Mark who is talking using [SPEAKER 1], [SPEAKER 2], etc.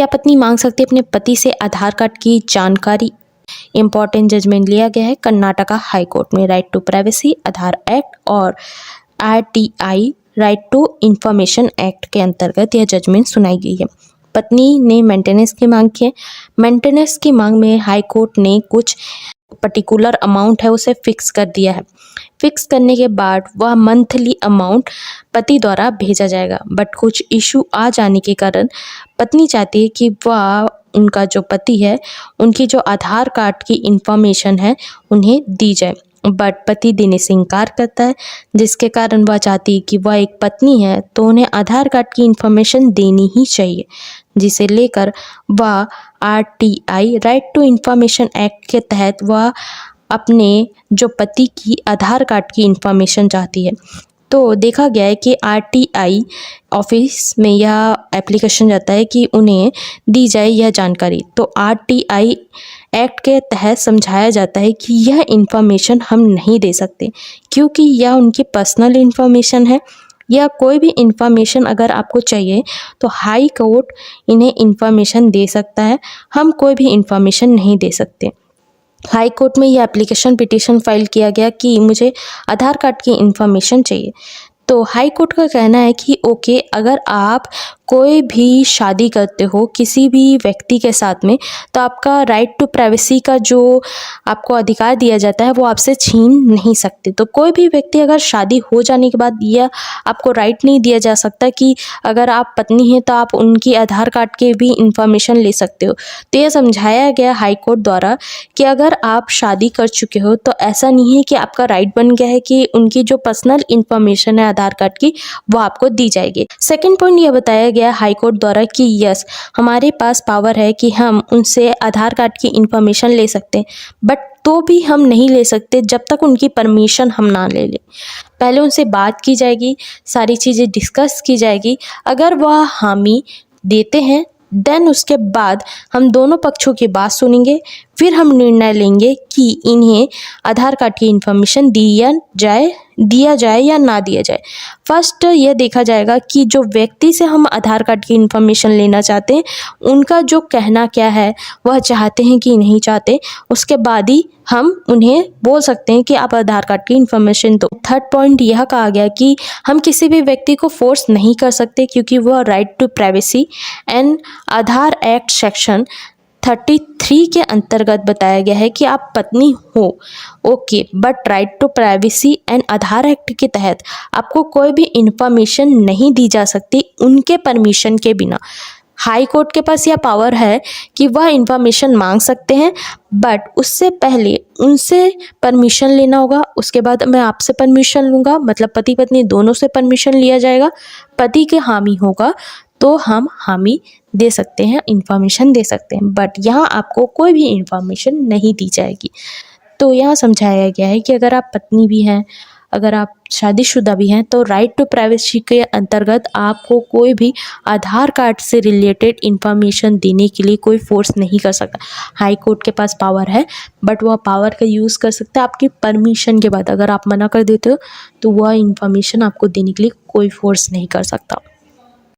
[SPEAKER 1] क्या पत्नी मांग सकती है अपने पति से आधार कार्ड की जानकारी? इम्पॉर्टेंट जजमेंट लिया गया है कर्नाटका हाई कोर्ट में। Right to privacy Aadhaar act और RTI right to information act के अंतर्गत यह जजमेंट सुनाई गई है। पत्नी ने मेंटेनेंस की मांग की है। मेंटेनेंस की मांग में हाई कोर्ट ने कुछ पर्टिकुलर अमाउंट है उसे फिक्स कर दिया है। फिक्स करने के बाद वह मंथली अमाउंट पति द्वारा भेजा जाएगा, बट कुछ इशू आ जाने के कारण पत्नी चाहती है कि वह उनका जो पति है उनकी जो आधार कार्ड की इंफॉर्मेशन है उन्हें दी जाए, बट पति देने से इनकार करता है, जिसके कारण वह चाहती है कि वह एक पत्नी है तो उन्हें आधार कार्ड की इंफॉर्मेशन देनी ही चाहिए, जिसे लेकर वह RTI right to information act के तहत वह अपने जो पति की आधार कार्ड की इंफॉर्मेशन चाहती है। तो देखा गया है कि आरटीआई ऑफिस में यह एप्लीकेशन जाता है कि उन्हें दी जाए यह जानकारी। तो आरटीआई एक्ट के तहत समझाया जाता है कि यह इंफॉर्मेशन हम नहीं दे सकते, क्योंकि यह उनकी पर्सनल इंफॉर्मेशन है। या कोई भी इंफॉर्मेशन अगर आपको चाहिए तो हाई कोर्ट इन्हें इंफॉर्मेशन दे सकता है, हम कोई भी इंफॉर्मेशन नहीं दे सकते। हाई कोर्ट में यह एप्लीकेशन पिटीशन फाइल किया गया कि मुझे आधार कार्ड की इंफॉर्मेशन चाहिए। तो हाई कोर्ट का कहना है कि ओके, अगर आप कोई भी शादी करते हो किसी भी व्यक्ति के साथ में, तो आपका राइट टू प्राइवेसी का जो आपको अधिकार दिया जाता है वो आपसे छीन नहीं सकते। तो कोई भी व्यक्ति अगर शादी हो जाने के बाद यह आपको राइट नहीं दिया जा सकता कि अगर आप पत्नी हैं तो आप उनकी आधार कार्ड के भी इंफॉर्मेशन ले सकते हो। तो यह समझाया गया हाई कोर्ट द्वारा कि अगर आप शादी कर चुके हो तो ऐसा नहीं है कि आपका राइट बन गया है कि उनकी जो पर्सनल इंफॉर्मेशन है आधार कार्ड की वो आपको दी जाएगी। सेकंड पॉइंट यह बताया गया हाई कोर्ट द्वारा कि यस, हमारे पास पावर है कि हम उनसे आधार कार्ड की इंफॉर्मेशन ले सकते हैं, बट तो भी हम नहीं ले सकते जब तक उनकी परमिशन हम ना ले लें। पहले उनसे बात की जाएगी, सारी चीज़ें डिस्कस की जाएगी। अगर वह हामी देते हैं देन उसके बाद हम दोनों पक्षों की बात सुनेंगे, फिर हम निर्णय लेंगे कि इन्हें आधार कार्ड की इंफॉर्मेशन दिया जाए या ना दिया जाए। फर्स्ट यह देखा जाएगा कि जो व्यक्ति से हम आधार कार्ड की इंफॉर्मेशन लेना चाहते हैं उनका जो कहना क्या है, वह चाहते हैं कि नहीं चाहते, उसके बाद ही हम उन्हें बोल सकते हैं कि आप आधार कार्ड की इंफॉर्मेशन दो। थर्ड पॉइंट यह कहा गया कि हम किसी भी व्यक्ति को फोर्स नहीं कर सकते, क्योंकि वह right to privacy and Aadhaar act section 33 के अंतर्गत बताया गया है कि आप पत्नी हो okay, but right to privacy and Aadhaar act के तहत आपको कोई भी इंफॉर्मेशन नहीं दी जा सकती उनके परमिशन के बिना। हाई कोर्ट के पास यह पावर है कि वह इंफॉर्मेशन मांग सकते हैं, बट उससे पहले उनसे परमिशन लेना होगा। उसके बाद मैं आपसे परमिशन लूँगा, मतलब पति पत्नी दोनों से परमिशन लिया जाएगा। पति के हामी होगा तो हम हामी दे सकते हैं, इंफॉर्मेशन दे सकते हैं, बट यहाँ आपको कोई भी इंफॉर्मेशन नहीं दी जाएगी। तो यहाँ समझाया गया है कि अगर आप पत्नी भी हैं, अगर आप शादीशुदा भी हैं, तो राइट टू प्राइवेसी के अंतर्गत आपको कोई भी आधार कार्ड से रिलेटेड इंफॉर्मेशन देने के लिए कोई फोर्स नहीं कर सकता। हाई कोर्ट के पास पावर है, बट वह पावर का यूज़ कर सकता है आपकी परमिशन के बाद। अगर आप मना कर देते हो तो वह इंफॉर्मेशन आपको देने के लिए कोई फोर्स नहीं कर सकता।